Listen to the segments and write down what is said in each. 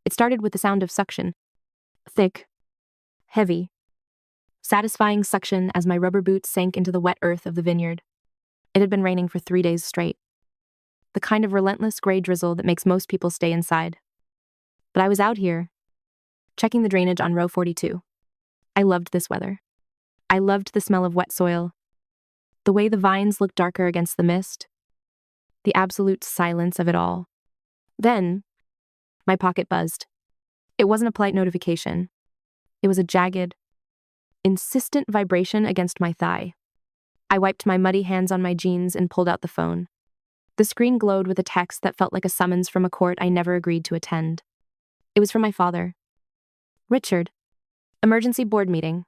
It started with the sound of suction. Thick, heavy, satisfying suction as my rubber boots sank into the wet earth of the vineyard. It had been raining for 3 days straight. The kind of relentless gray drizzle that makes most people stay inside. But I was out here, checking the drainage on row 42. I loved this weather. I loved the smell of wet soil, the way the vines looked darker against the mist, the absolute silence of it all. Then, my pocket buzzed. It wasn't a polite notification. It was a jagged, insistent vibration against my thigh. I wiped my muddy hands on my jeans and pulled out the phone. The screen glowed with a text that felt like a summons from a court I never agreed to attend. It was from my father. Richard. Emergency board meeting.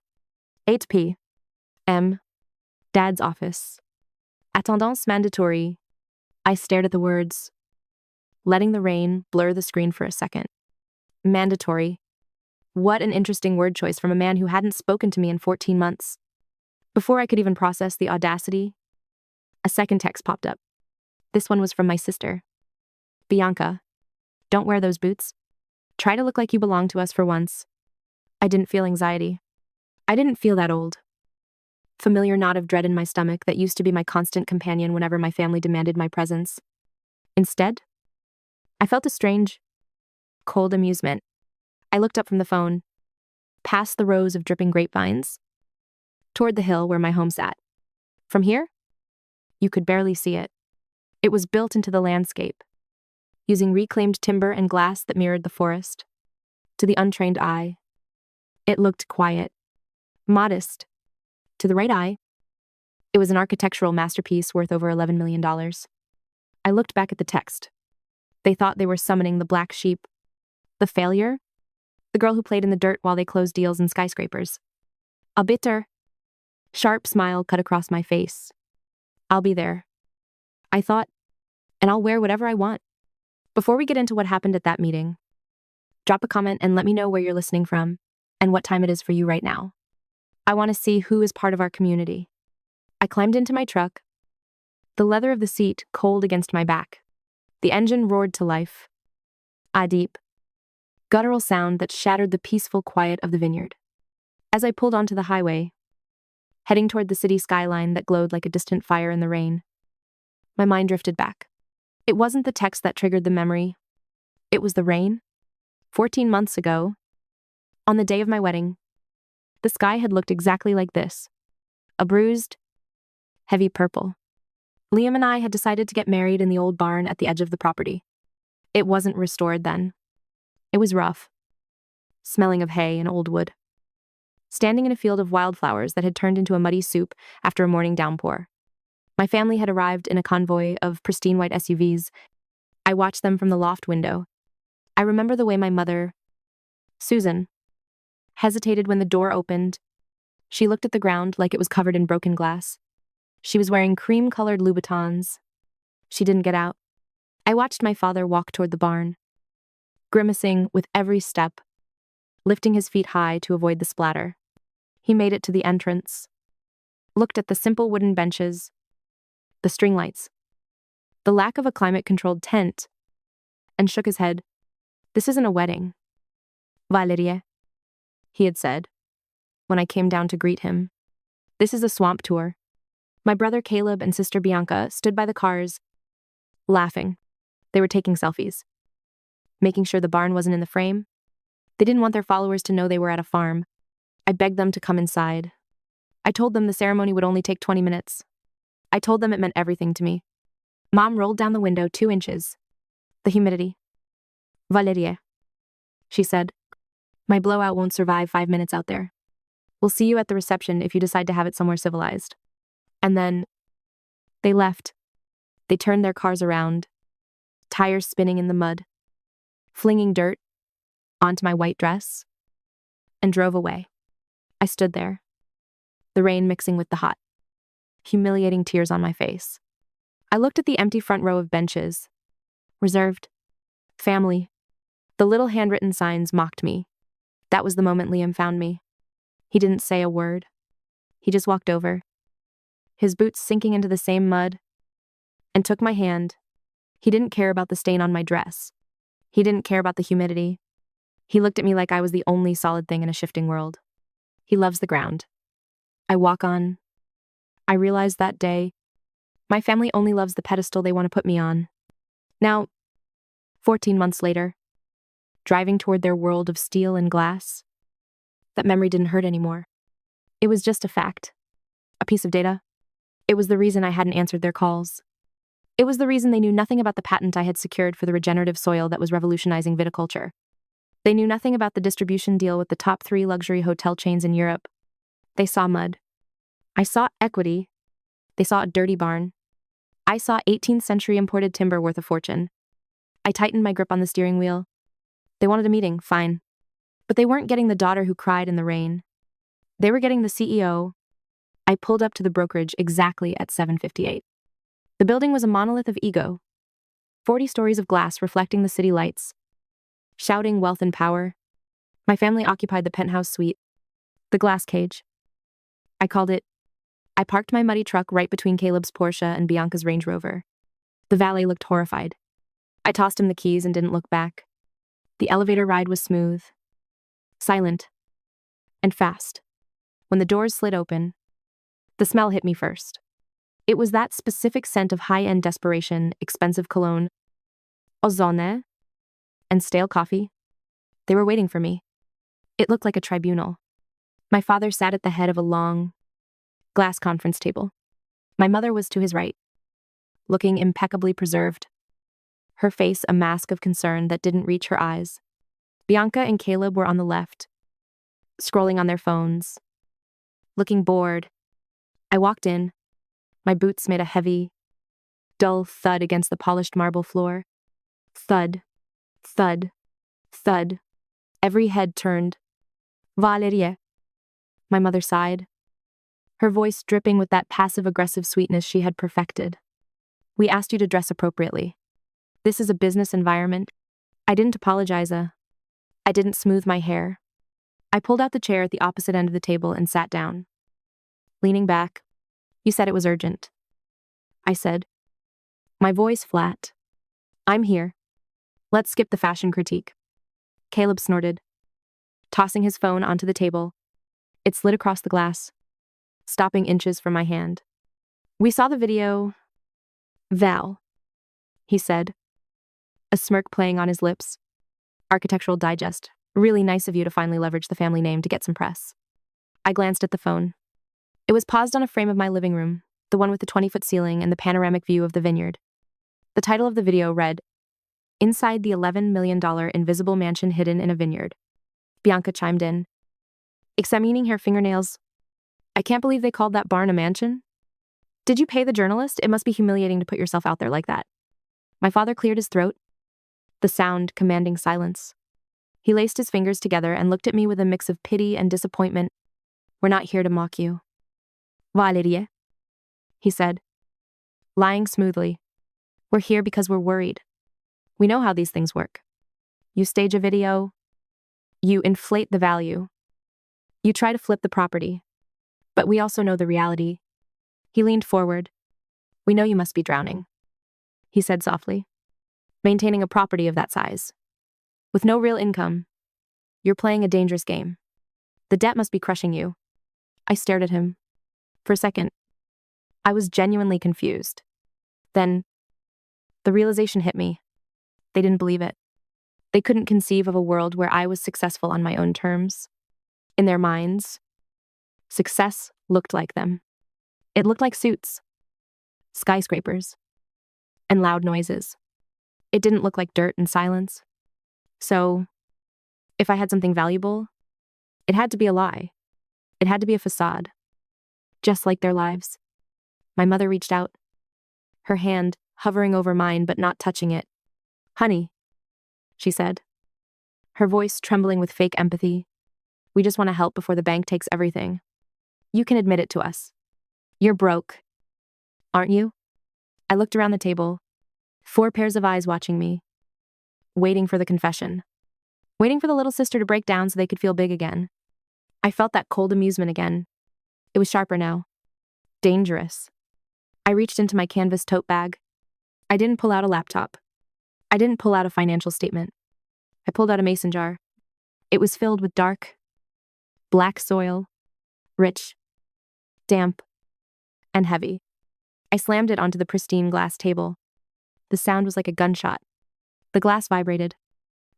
8 p.m. Dad's office. Attendance mandatory. I stared at the words, letting the rain blur the screen for a second. Mandatory. What an interesting word choice from a man who hadn't spoken to me in 14 months. Before I could even process the audacity, a second text popped up. This one was from my sister. Bianca, don't wear those boots. Try to look like you belong to us for once. I didn't feel anxiety. I didn't feel that old. Familiar knot of dread in my stomach that used to be my constant companion whenever my family demanded my presence. Instead, I felt a strange, cold amusement. I looked up from the phone, past the rows of dripping grapevines, toward the hill where my home sat. From here, you could barely see it. It was built into the landscape, using reclaimed timber and glass that mirrored the forest. To the untrained eye, it looked quiet, modest. To the right eye, it was an architectural masterpiece worth over $11 million. I looked back at the text. They thought they were summoning the black sheep. The failure? The girl who played in the dirt while they closed deals in skyscrapers. A bitter, sharp smile cut across my face. I'll be there, I thought, and I'll wear whatever I want. Before we get into what happened at that meeting, drop a comment and let me know where you're listening from and what time it is for you right now. I want to see who is part of our community. I climbed into my truck, the leather of the seat cold against my back. The engine roared to life. A deep, guttural sound that shattered the peaceful quiet of the vineyard. As I pulled onto the highway, heading toward the city skyline that glowed like a distant fire in the rain, my mind drifted back. It wasn't the text that triggered the memory. It was the rain. 14 months ago, on the day of my wedding, the sky had looked exactly like this. A bruised, heavy purple. Liam and I had decided to get married in the old barn at the edge of the property. It wasn't restored then. It was rough, smelling of hay and old wood. Standing in a field of wildflowers that had turned into a muddy soup after a morning downpour. My family had arrived in a convoy of pristine white SUVs. I watched them from the loft window. I remember the way my mother, Susan, hesitated when the door opened. She looked at the ground like it was covered in broken glass. She was wearing cream-colored Louboutins. She didn't get out. I watched my father walk toward the barn, grimacing with every step, lifting his feet high to avoid the splatter. He made it to the entrance, looked at the simple wooden benches, the string lights, the lack of a climate-controlled tent, and shook his head. This isn't a wedding, Valerie, he had said, when I came down to greet him. This is a swamp tour. My brother Caleb and sister Bianca stood by the cars, laughing. They were taking selfies, making sure the barn wasn't in the frame. They didn't want their followers to know they were at a farm. I begged them to come inside. I told them the ceremony would only take 20 minutes. I told them it meant everything to me. Mom rolled down the window 2 inches. The humidity. Valerie, she said, my blowout won't survive 5 minutes out there. We'll see you at the reception if you decide to have it somewhere civilized. And then they left. They turned their cars around, tires spinning in the mud, flinging dirt onto my white dress, and drove away. I stood there, the rain mixing with the hot, humiliating tears on my face. I looked at the empty front row of benches. Reserved. Family. The little handwritten signs mocked me. That was the moment Liam found me. He didn't say a word. He just walked over, his boots sinking into the same mud, and took my hand. He didn't care about the stain on my dress. He didn't care about the humidity. He looked at me like I was the only solid thing in a shifting world. He loves the ground I walk on. I realized that day, my family only loves the pedestal they want to put me on. Now, 14 months later, driving toward their world of steel and glass, that memory didn't hurt anymore. It was just a fact, a piece of data. It was the reason I hadn't answered their calls. It was the reason they knew nothing about the patent I had secured for the regenerative soil that was revolutionizing viticulture. They knew nothing about the distribution deal with the top 3 luxury hotel chains in Europe. They saw mud. I saw equity. They saw a dirty barn. I saw 18th century imported timber worth a fortune. I tightened my grip on the steering wheel. They wanted a meeting, fine. But they weren't getting the daughter who cried in the rain. They were getting the CEO. I pulled up to the brokerage exactly at 7:58. The building was a monolith of ego. 40 stories of glass reflecting the city lights. Shouting wealth and power. My family occupied the penthouse suite. The glass cage. I called it. I parked my muddy truck right between Caleb's Porsche and Bianca's Range Rover. The valet looked horrified. I tossed him the keys and didn't look back. The elevator ride was smooth, silent, and fast. When the doors slid open, the smell hit me first. It was that specific scent of high-end desperation, expensive cologne, ozone, and stale coffee. They were waiting for me. It looked like a tribunal. My father sat at the head of a long, glass conference table. My mother was to his right, looking impeccably preserved, her face a mask of concern that didn't reach her eyes. Bianca and Caleb were on the left, scrolling on their phones, looking bored. I walked in. My boots made a heavy, dull thud against the polished marble floor. Thud, thud, thud. Every head turned. Valerie. My mother sighed, her voice dripping with that passive-aggressive sweetness she had perfected. We asked you to dress appropriately. This is a business environment. I didn't apologize. I didn't smooth my hair. I pulled out the chair at the opposite end of the table and sat down. Leaning back, you said it was urgent. I said, my voice flat. I'm here. Let's skip the fashion critique. Caleb snorted, tossing his phone onto the table. It slid across the glass, stopping inches from my hand. We saw the video. Val, he said, a smirk playing on his lips. Architectural Digest. Really nice of you to finally leverage the family name to get some press. I glanced at the phone. It was paused on a frame of my living room, the one with the 20-foot ceiling and the panoramic view of the vineyard. The title of the video read, Inside the $11 million Invisible Mansion Hidden in a Vineyard. Bianca chimed in, examining her fingernails. I can't believe they called that barn a mansion. Did you pay the journalist? It must be humiliating to put yourself out there like that. My father cleared his throat, the sound commanding silence. He laced his fingers together and looked at me with a mix of pity and disappointment. We're not here to mock you. Valerie, he said, lying smoothly. We're here because we're worried. We know how these things work. You stage a video. You inflate the value. You try to flip the property. But we also know the reality. He leaned forward. We know you must be drowning, he said softly. Maintaining a property of that size. With no real income. You're playing a dangerous game. The debt must be crushing you. I stared at him. For a second, I was genuinely confused. Then, the realization hit me. They didn't believe it. They couldn't conceive of a world where I was successful on my own terms. In their minds, success looked like them. It looked like suits, skyscrapers, and loud noises. It didn't look like dirt and silence. So, if I had something valuable, it had to be a lie. It had to be a facade. Just like their lives. My mother reached out, her hand hovering over mine but not touching it. Honey, she said, her voice trembling with fake empathy. We just want to help before the bank takes everything. You can admit it to us. You're broke, aren't you? I looked around the table, 4 pairs of eyes watching me, waiting for the confession, waiting for the little sister to break down so they could feel big again. I felt that cold amusement again. It was sharper now. Dangerous. I reached into my canvas tote bag. I didn't pull out a laptop. I didn't pull out a financial statement. I pulled out a mason jar. It was filled with dark, black soil, rich, damp, and heavy. I slammed it onto the pristine glass table. The sound was like a gunshot. The glass vibrated.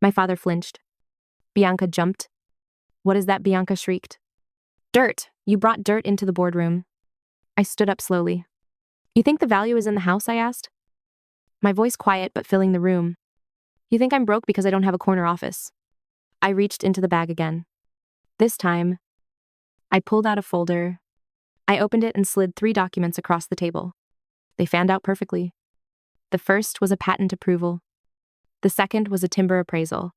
My father flinched. Bianca jumped. "What is that?" Bianca shrieked. "Dirt! You brought dirt into the boardroom." I stood up slowly. "You think the value is in the house?" I asked. My voice quiet but filling the room. "You think I'm broke because I don't have a corner office?" I reached into the bag again. This time, I pulled out a folder. I opened it and slid 3 documents across the table. They fanned out perfectly. The first was a patent approval. The second was a timber appraisal.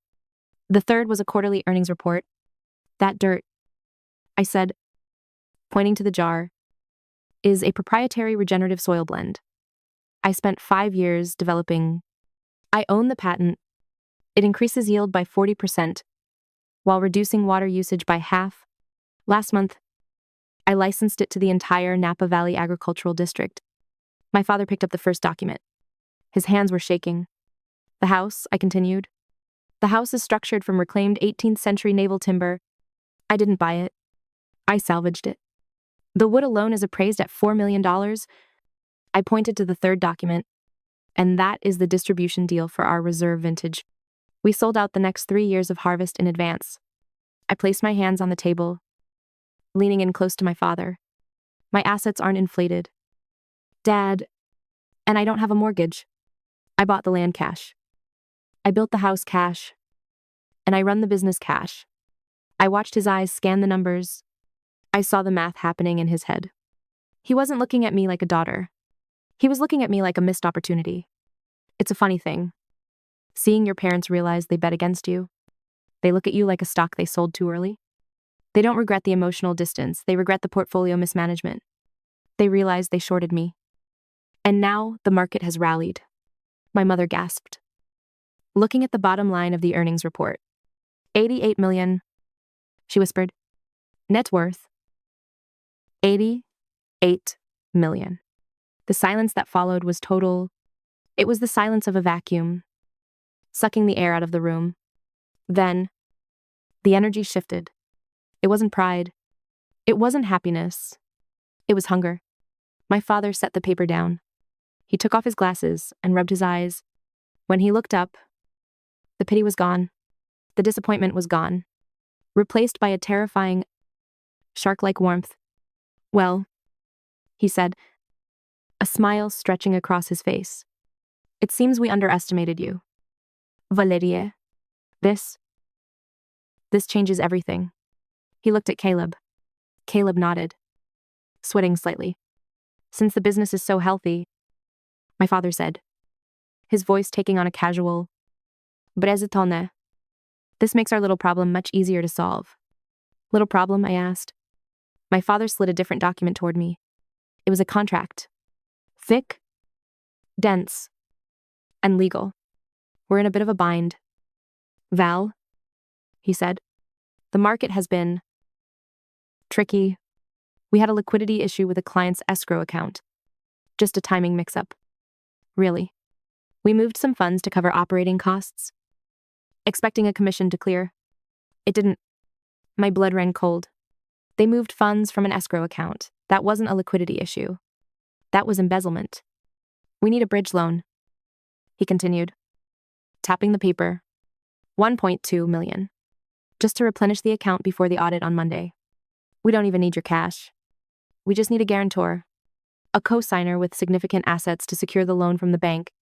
The third was a quarterly earnings report. "That dirt," I said, pointing to the jar, "is a proprietary regenerative soil blend. I spent 5 years developing. I own the patent. It increases yield by 40% while reducing water usage by half. Last month, I licensed it to the entire Napa Valley Agricultural District." My father picked up the first document. His hands were shaking. "The house," I continued. "The house is structured from reclaimed 18th century naval timber. I didn't buy it. I salvaged it. The wood alone is appraised at $4 million. I pointed to the third document. "And that is the distribution deal for our reserve vintage. We sold out the next 3 years of harvest in advance." I placed my hands on the table, leaning in close to my father. "My assets aren't inflated, Dad, and I don't have a mortgage. I bought the land cash. I built the house cash, and I run the business cash." I watched his eyes scan the numbers. I saw the math happening in his head. He wasn't looking at me like a daughter. He was looking at me like a missed opportunity. It's a funny thing. Seeing your parents realize they bet against you. They look at you like a stock they sold too early. They don't regret the emotional distance. They regret the portfolio mismanagement. They realize they shorted me. And now the market has rallied. My mother gasped, looking at the bottom line of the earnings report. $88 million, she whispered. Net worth, $88 million. The silence that followed was total. It was the silence of a vacuum, sucking the air out of the room. Then, the energy shifted. It wasn't pride. It wasn't happiness. It was hunger. My father set the paper down. He took off his glasses and rubbed his eyes. When he looked up, the pity was gone. The disappointment was gone, replaced by a terrifying, shark-like warmth. "Well," he said, a smile stretching across his face. "It seems we underestimated you. Valerie, this changes everything." He looked at Caleb. Caleb nodded, sweating slightly. "Since the business is so healthy," my father said, his voice taking on a casual brezitone. "This makes our little problem much easier to solve." "Little problem?" I asked. My father slid a different document toward me. It was a contract. Thick, dense, and legal. "We're in a bit of a bind, Val," he said. "The market has been tricky. We had a liquidity issue with a client's escrow account. Just a timing mix-up. Really. We moved some funds to cover operating costs, expecting a commission to clear. It didn't. My blood ran cold. They moved funds from an escrow account. That wasn't a liquidity issue. That was embezzlement. We need a bridge loan," he continued, tapping the paper. $1.2 million. Just to replenish the account before the audit on Monday. We don't even need your cash. We just need a guarantor. A co-signer with significant assets to secure the loan from the bank.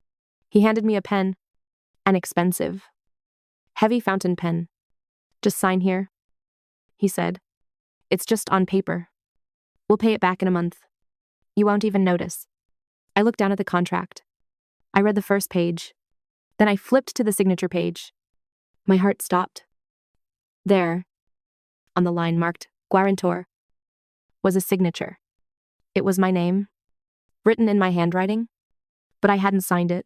He handed me a pen. An expensive, heavy fountain pen. "Just sign here," he said. "It's just on paper. We'll pay it back in a month. You won't even notice." I looked down at the contract. I read the first page. Then I flipped to the signature page. My heart stopped. There, on the line marked Guarantor, was a signature. It was my name, written in my handwriting, but I hadn't signed it.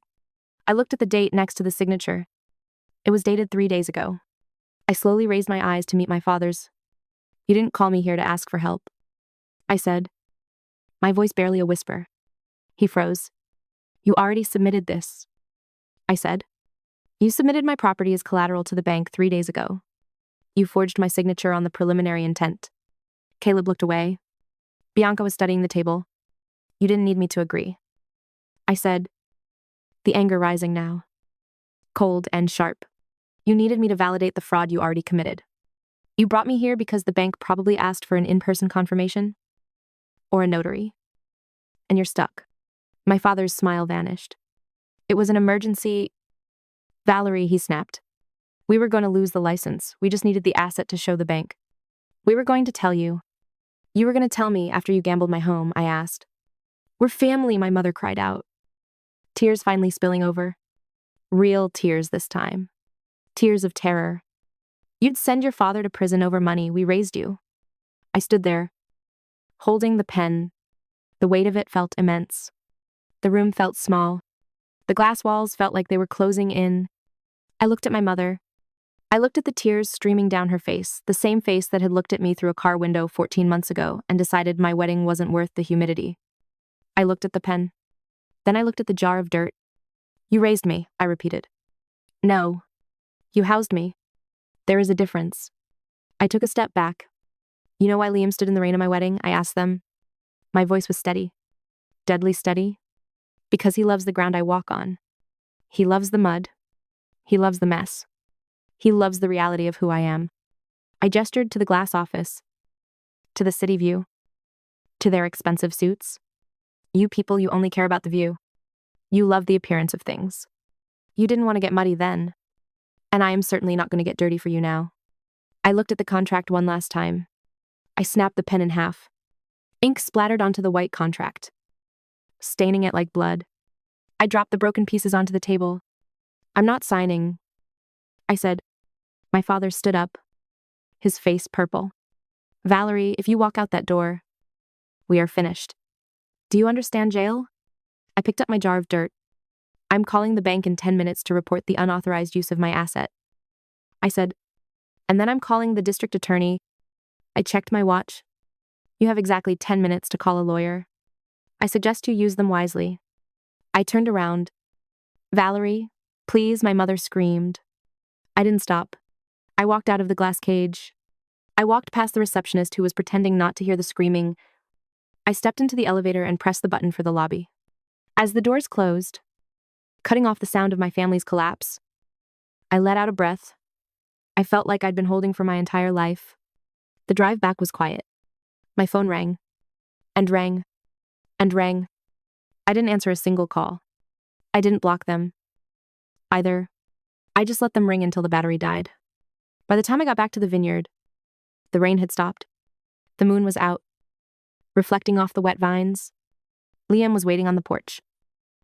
I looked at the date next to the signature. It was dated 3 days ago. I slowly raised my eyes to meet my father's. "You didn't call me here to ask for help," I said, my voice barely a whisper. He froze. "You already submitted this," I said. "You submitted my property as collateral to the bank 3 days ago. You forged my signature on the preliminary intent. Caleb looked away. Bianca was studying the table. You didn't need me to agree. I said, the anger rising now. Cold and sharp. You needed me to validate the fraud you already committed. You brought me here because the bank probably asked for an in-person confirmation? Or a notary? And you're stuck. My father's smile vanished. It was an emergency. Valerie, he snapped. We were going to lose the license. We just needed the asset to show the bank. We were going to tell you. You were going to tell me after you gambled my home, I asked. We're family, my mother cried out. Tears finally spilling over. Real tears this time. Tears of terror. You'd send your father to prison over money. We raised you. I stood there, holding the pen. The weight of it felt immense. The room felt small. The glass walls felt like they were closing in. I looked at my mother. I looked at the tears streaming down her face, the same face that had looked at me through a car window 14 months ago and decided my wedding wasn't worth the humidity. I looked at the pen. Then I looked at the jar of dirt. You raised me, I repeated. No. You housed me. There is a difference. I took a step back. You know why Liam stood in the rain at my wedding? I asked them. My voice was steady. Deadly steady. Because he loves the ground I walk on. He loves the mud. He loves the mess. He loves the reality of who I am. I gestured to the glass office. To the city view. To their expensive suits. You people, you only care about the view. You love the appearance of things. You didn't want to get muddy then. And I am certainly not going to get dirty for you now. I looked at the contract one last time. I snapped the pen in half. Ink splattered onto the white contract, staining it like blood. I dropped the broken pieces onto the table. I'm not signing, I said. My father stood up, his face purple. Valerie, if you walk out that door, we are finished. Do you understand jail? I picked up my jar of dirt. I'm calling the bank in 10 minutes to report the unauthorized use of my asset. I said, and then I'm calling the district attorney. I checked my watch. You have exactly 10 minutes to call a lawyer. I suggest you use them wisely. I turned around. Valerie, please, my mother screamed. I didn't stop. I walked out of the glass cage. I walked past the receptionist who was pretending not to hear the screaming. I stepped into the elevator and pressed the button for the lobby. As the doors closed, cutting off the sound of my family's collapse, I let out a breath. I felt like I'd been holding for my entire life. The drive back was quiet. My phone rang. And rang. And rang. I didn't answer a single call. I didn't block them. Either. I just let them ring until the battery died. By the time I got back to the vineyard, the rain had stopped. The moon was out, reflecting off the wet vines. Liam was waiting on the porch.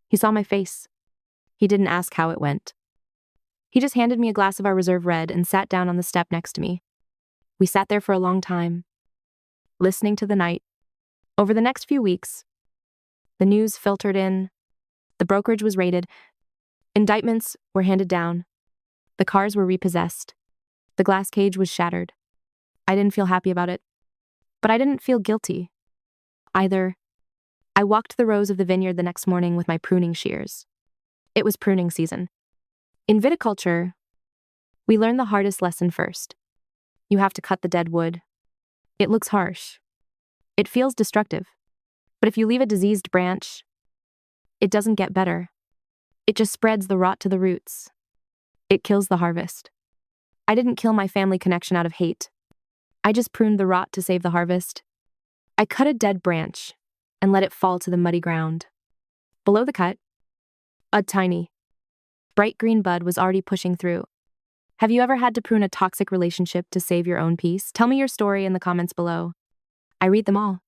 He saw my face. He didn't ask how it went. He just handed me a glass of our reserve red and sat down on the step next to me. We sat there for a long time, listening to the night. Over the next few weeks, the news filtered in. The brokerage was raided. Indictments were handed down. The cars were repossessed. The glass cage was shattered. I didn't feel happy about it. But I didn't feel guilty either. I walked the rows of the vineyard the next morning with my pruning shears. It was pruning season. In viticulture, we learn the hardest lesson first. You have to cut the dead wood. It looks harsh. It feels destructive. But if you leave a diseased branch, it doesn't get better. It just spreads the rot to the roots. It kills the harvest. I didn't kill my family connection out of hate. I just pruned the rot to save the harvest. I cut a dead branch and let it fall to the muddy ground. Below the cut, a tiny, bright green bud was already pushing through. Have you ever had to prune a toxic relationship to save your own peace? Tell me your story in the comments below. I read them all.